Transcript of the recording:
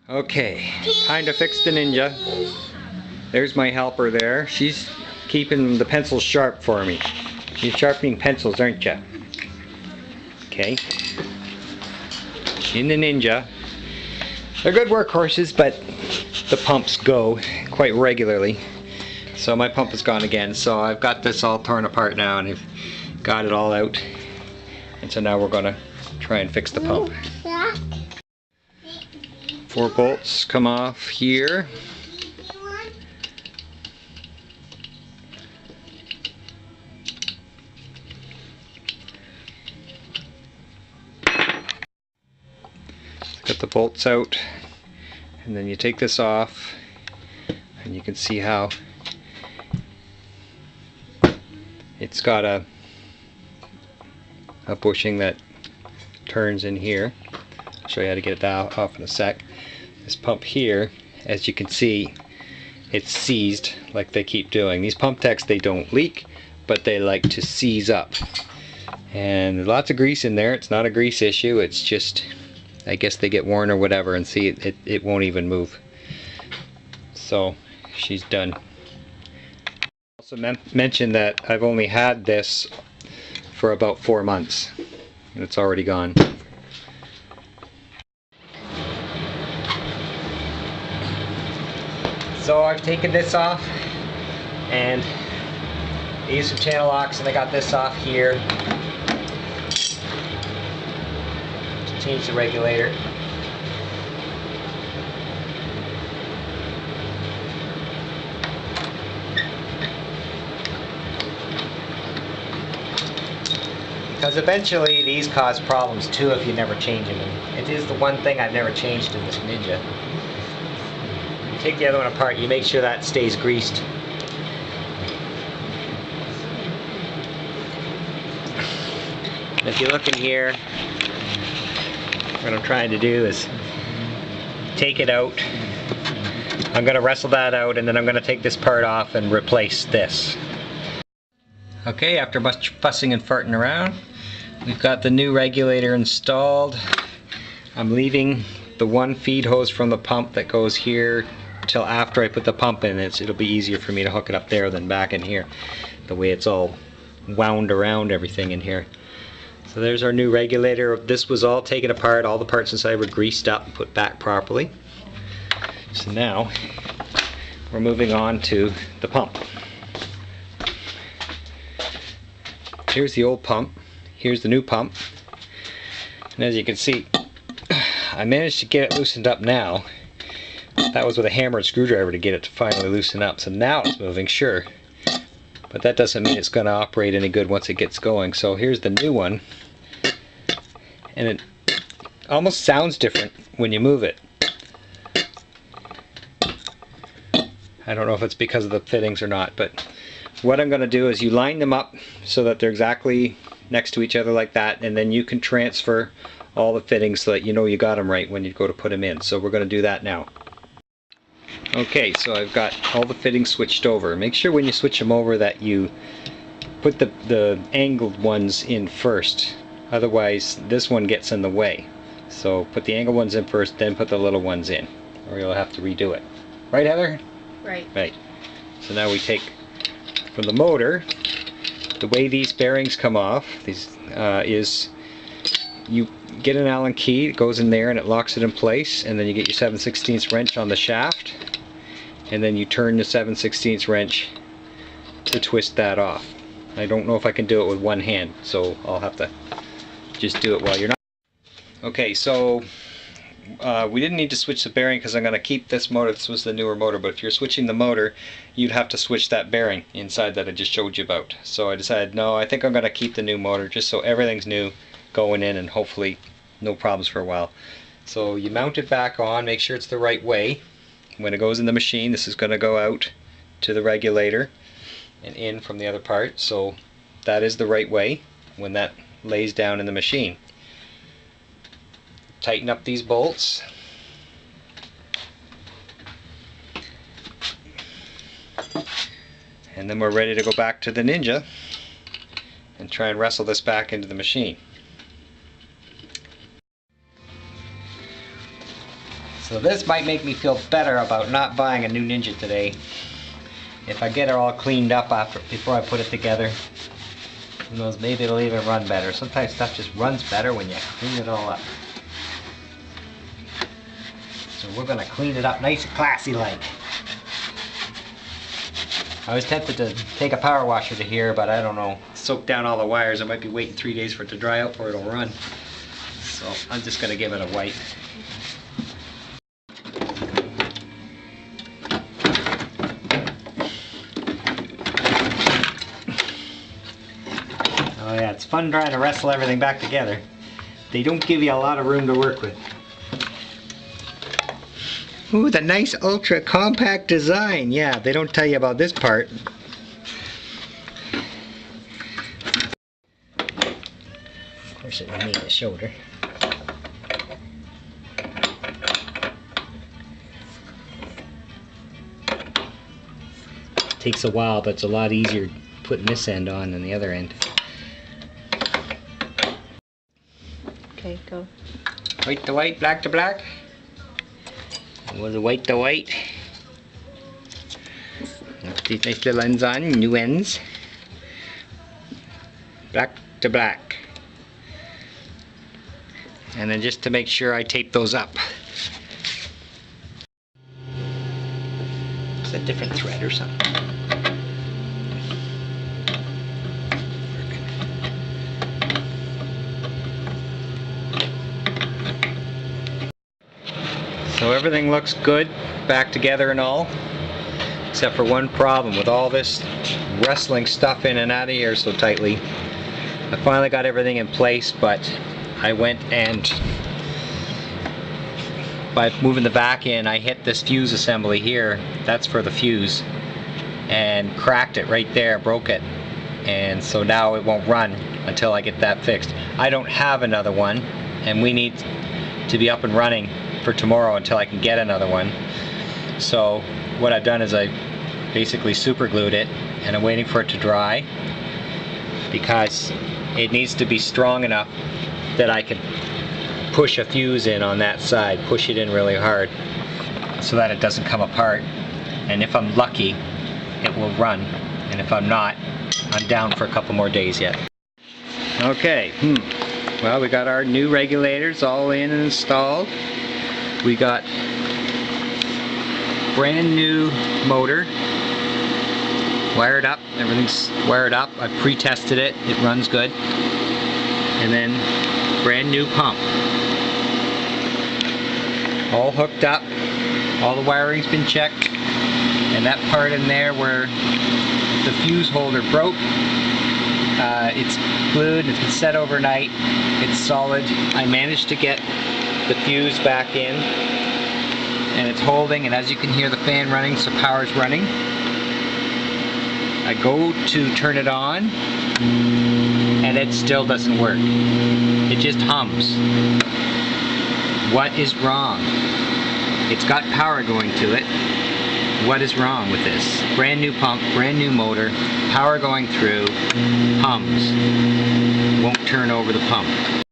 Okay, time to fix the Ninja. There's my helper there. She's keeping the pencils sharp for me. You're sharpening pencils, aren't you? Okay. In the Ninja. They're good workhorses, but the pumps go quite regularly. So my pump is gone again. So I've got this all torn apart now and I've got it all out. And so now we're going to try and fix the pump. 4 bolts come off here. Got the bolts out, and then you take this off, and you can see how it's got a bushing that turns in here. I'll show you how to get it off in a sec. This pump here, as you can see, it's seized like they keep doing. These pump techs, they don't leak, but they like to seize up. And there's lots of grease in there. It's not a grease issue, it's just, I guess they get worn or whatever, and see, it won't even move. So she's done. Also mentioned that I've only had this for about 4 months, and it's already gone. So I've taken this off and I used some channel locks, and I got this off here to change the regulator. Because eventually these cause problems too if you never change them. And it is the one thing I've never changed in this Ninja. Take the other one apart, you make sure that stays greased. If you look in here, what I'm trying to do is take it out. I'm going to wrestle that out, and then I'm going to take this part off and replace this. Okay, after much fussing and farting around, we've got the new regulator installed. I'm leaving the one feed hose from the pump that goes here till after I put the pump in. It'll be easier for me to hook it up there than back in here, the way it's all wound around everything in here. So there's our new regulator. This was all taken apart, all the parts inside were greased up and put back properly. So now we're moving on to the pump. Here's the old pump, here's the new pump, and as you can see, I managed to get it loosened up now. That was with a hammer and screwdriver to get it to finally loosen up. So now it's moving, sure. But that doesn't mean it's going to operate any good once it gets going. So here's the new one. And it almost sounds different when you move it. I don't know if it's because of the fittings or not, but what I'm going to do is you line them up so that they're exactly next to each other like that, and then you can transfer all the fittings so that you know you got them right when you go to put them in. So we're going to do that now. Okay, so I've got all the fittings switched over. Make sure when you switch them over that you put the angled ones in first. Otherwise, this one gets in the way. So put the angled ones in first, then put the little ones in, or you'll have to redo it. Right, Heather? Right. Right. So now we take from the motor, the way these bearings come off, is you get an Allen key, it goes in there and it locks it in place, and then you get your 7/16 wrench on the shaft, and then you turn the 7/16 wrench to twist that off. I don't know if I can do it with one hand, so I'll have to just do it while you're not. Okay, so we didn't need to switch the bearing because I'm going to keep this motor. This was the newer motor, but if you're switching the motor, you'd have to switch that bearing inside that I just showed you about. So I decided, no, I think I'm going to keep the new motor just so everything's new going in and hopefully no problems for a while. So you mount it back on, make sure it's the right way. When it goes in the machine, this is going to go out to the regulator and in from the other part, so that is the right way when that lays down in the machine. Tighten up these bolts. And then we're ready to go back to the Ninja and try and wrestle this back into the machine. So this might make me feel better about not buying a new Ninja today. If I get it all cleaned up before I put it together, who knows, maybe it'll even run better. Sometimes stuff just runs better when you clean it all up. So we're gonna clean it up nice and classy like. I was tempted to take a power washer to here, but I don't know. Soak down all the wires. I might be waiting 3 days for it to dry out before it'll run. So I'm just gonna give it a wipe. Oh yeah, it's fun trying to wrestle everything back together. They don't give you a lot of room to work with. Ooh, the nice ultra compact design. Yeah, they don't tell you about this part. Of course it would need a shoulder. Takes a while, but it's a lot easier putting this end on than the other end. Okay, go. White to white, black to black. Was it white to white? Put these nice little ends on, new ends. Black to black. And then just to make sure I tape those up. It's a different thread or something. So everything looks good, back together and all, except for one problem with all this wrestling stuff in and out of here so tightly. I finally got everything in place, but I went and by moving the back in, I hit this fuse assembly here, that's for the fuse, and cracked it right there, broke it, and so now it won't run until I get that fixed. I don't have another one, and we need to be up and running for tomorrow until I can get another one. So what I've done is I basically super glued it, and I'm waiting for it to dry because it needs to be strong enough that I can push a fuse in on that side, push it in really hard so that it doesn't come apart, and if I'm lucky it will run, and if I'm not, I'm down for a couple more days yet. Okay, well, we got our new regulators all in and installed. We got brand new motor wired up, everything's wired up. I pre-tested it, it runs good. And then brand new pump. All hooked up, all the wiring's been checked, and that part in there where the fuse holder broke, it's glued, it's been set overnight, it's solid. I managed to get the fuse back in, and it's holding, and as you can hear the fan running, so power's running. I go to turn it on, and it still doesn't work. It just hums. What is wrong? It's got power going to it. What is wrong with this? Brand new pump, brand new motor, power going through, hums. Won't turn over the pump.